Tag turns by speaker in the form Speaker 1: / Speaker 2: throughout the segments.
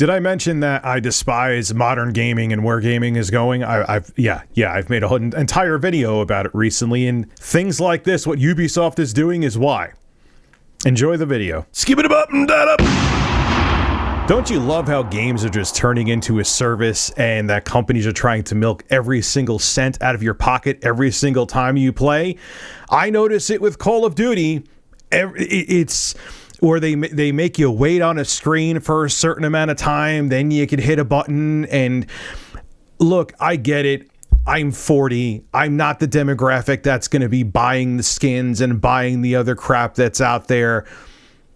Speaker 1: Did I mention that I despise modern gaming and where gaming is going? I've made an entire video about it recently, and things like this, what Ubisoft is doing, is why. Enjoy the video. Skip it up and that up. Don't you love how games are just turning into a service and that companies are trying to milk every single cent out of your pocket every single time you play? I notice it with Call of Duty. It's where they make you wait on a screen for a certain amount of time, then you can hit a button. And look, I get it. I'm 40. I'm not the demographic that's going to be buying the skins and buying the other crap that's out there.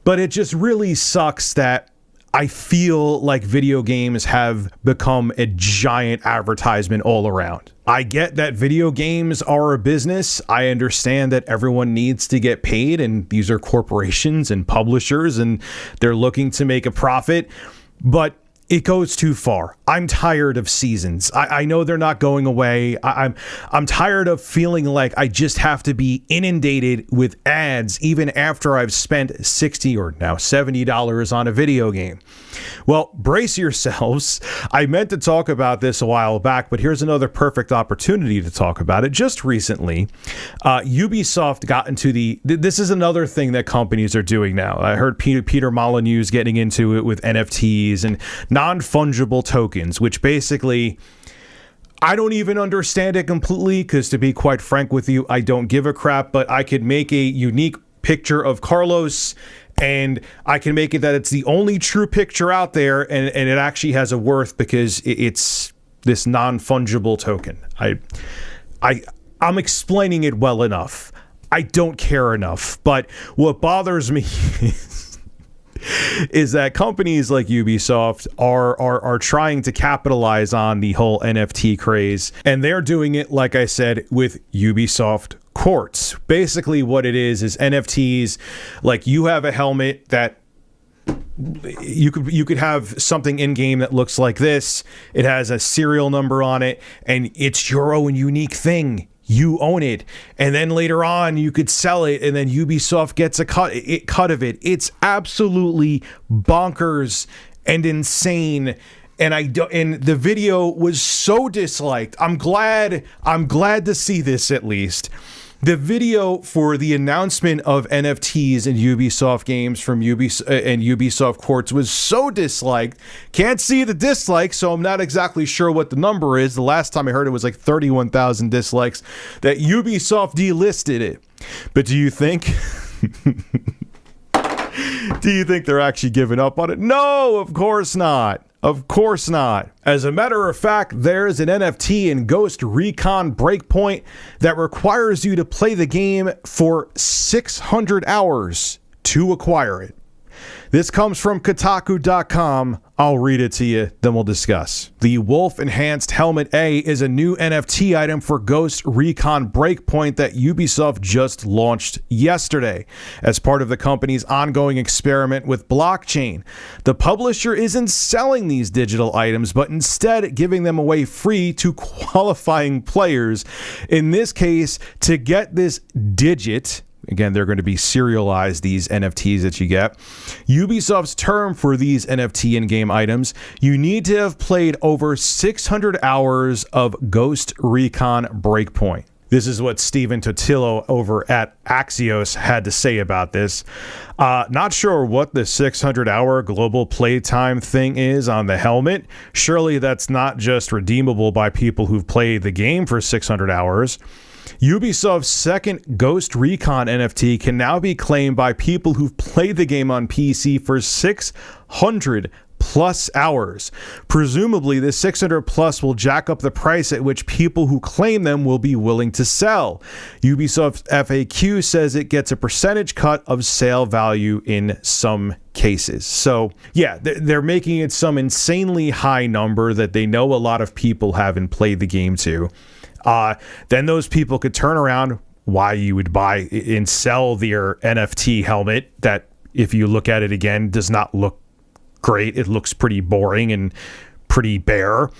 Speaker 1: But it just really sucks that I feel like video games have become a giant advertisement all around. I get that video games are a business. I understand that everyone needs to get paid, and these are corporations and publishers, and they're looking to make a profit. But it goes too far. I'm tired of seasons. I know they're not going away. I'm tired of feeling like I just have to be inundated with ads even after I've spent $60 or now $70 on a video game. Well, brace yourselves. I meant to talk about this a while back, but here's another perfect opportunity to talk about it. Just recently, Ubisoft got into this is another thing that companies are doing now. I heard Peter Molyneux's getting into it with NFTs and non-fungible tokens, which basically, I don't even understand it completely, because to be quite frank with you, I don't give a crap, but I could make a unique picture of Carlos, and I can make it that it's the only true picture out there, and it actually has a worth because it's this non-fungible token. I'm explaining it well enough. I don't care enough, but what bothers me is that companies like Ubisoft are trying to capitalize on the whole NFT craze, and they're doing it, like I said, with Ubisoft Quartz. Basically what it is NFTs. Like, you have a helmet that you could have something in game that looks like this. It has a serial number on it, and it's your own unique thing. You own it, and then later on you could sell it, and then Ubisoft gets a cut of it. It's absolutely bonkers and insane. And the video was so disliked. I'm glad to see this at least. The video for the announcement of NFTs in Ubisoft games from Ubisoft Quartz was so disliked. Can't see the dislikes, so I'm not exactly sure what the number is. The last time I heard it was like 31,000 dislikes, that Ubisoft delisted it. But do you think they're actually giving up on it? No, of course not. Of course not. As a matter of fact, there's an NFT in Ghost Recon Breakpoint that requires you to play the game for 600 hours to acquire it. This comes from Kotaku.com. I'll read it to you, then we'll discuss. The Wolf Enhanced Helmet A is a new NFT item for Ghost Recon Breakpoint that Ubisoft just launched yesterday as part of the company's ongoing experiment with blockchain. The publisher isn't selling these digital items, but instead giving them away free to qualifying players. In this case, to get this digit, again, they're going to be serialized, these NFTs that you get. Ubisoft's term for these NFT in-game items, you need to have played over 600 hours of Ghost Recon Breakpoint. This is what Steven Totillo over at Axios had to say about this. Not sure what the 600-hour global playtime thing is on the helmet. Surely that's not just redeemable by people who've played the game for 600 hours. Ubisoft's second Ghost Recon NFT can now be claimed by people who've played the game on PC for 600 plus hours. Presumably, the 600 plus will jack up the price at which people who claim them will be willing to sell. Ubisoft's FAQ says it gets a percentage cut of sale value in some cases. So yeah, they're making it some insanely high number that they know a lot of people haven't played the game to. Then those people could turn around why you would buy and sell their NFT helmet that, if you look at it again, does not look great. It looks pretty boring and pretty bare.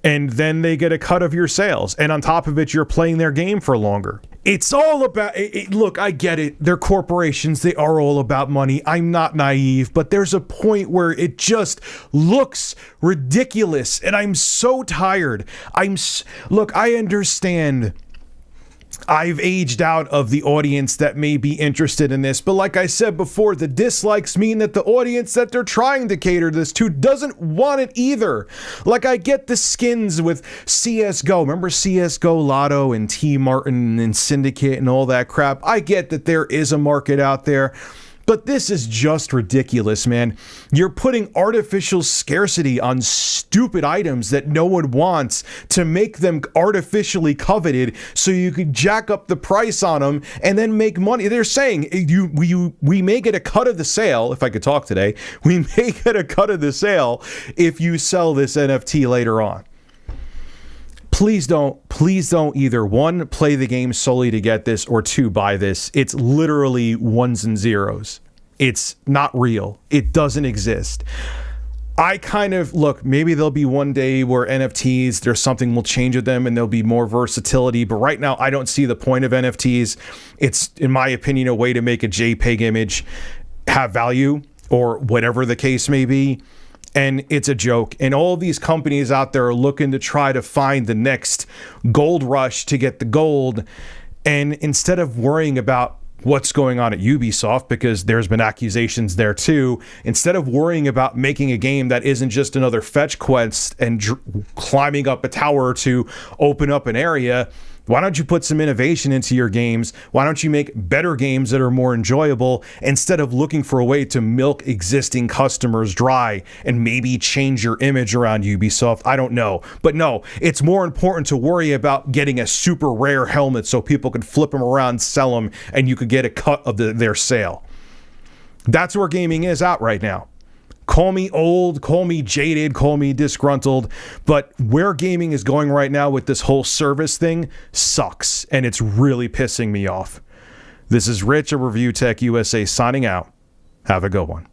Speaker 1: And then they get a cut of your sales. And on top of it, you're playing their game for longer. It's all about look, I get it. They're corporations. They are all about money. I'm not naive, but there's a point where it just looks ridiculous, and I'm so tired. Look, I understand I've aged out of the audience that may be interested in this, but like I said before, the dislikes mean that the audience that they're trying to cater this to doesn't want it either. Like, I get the skins with CSGO. Remember CSGO Lotto and T Martin and Syndicate and all that crap? I get that there is a market out there. But this is just ridiculous, man. You're putting artificial scarcity on stupid items that no one wants to make them artificially coveted so you could jack up the price on them and then make money. They're saying we may get a cut of the sale, if I could talk today, we may get a cut of the sale if you sell this NFT later on. Please don't either, one, play the game solely to get this, or two, buy this. It's literally ones and zeros. It's not real. It doesn't exist. I kind of, look, maybe there'll be one day where NFTs, there's something will change with them and there'll be more versatility. But right now, I don't see the point of NFTs. It's, in my opinion, a way to make a JPEG image have value, or whatever the case may be. And it's a joke. And all these companies out there are looking to try to find the next gold rush to get the gold. And instead of worrying about what's going on at Ubisoft, because there's been accusations there too, instead of worrying about making a game that isn't just another fetch quest and climbing up a tower to open up an area, why don't you put some innovation into your games? Why don't you make better games that are more enjoyable, instead of looking for a way to milk existing customers dry and maybe change your image around Ubisoft? I don't know. But no, it's more important to worry about getting a super rare helmet so people can flip them around, sell them, and you could get a cut of their sale. That's where gaming is at right now. Call me old, call me jaded, call me disgruntled, but where gaming is going right now with this whole service thing sucks, and it's really pissing me off. This is Rich of Review Tech USA signing out. Have a good one.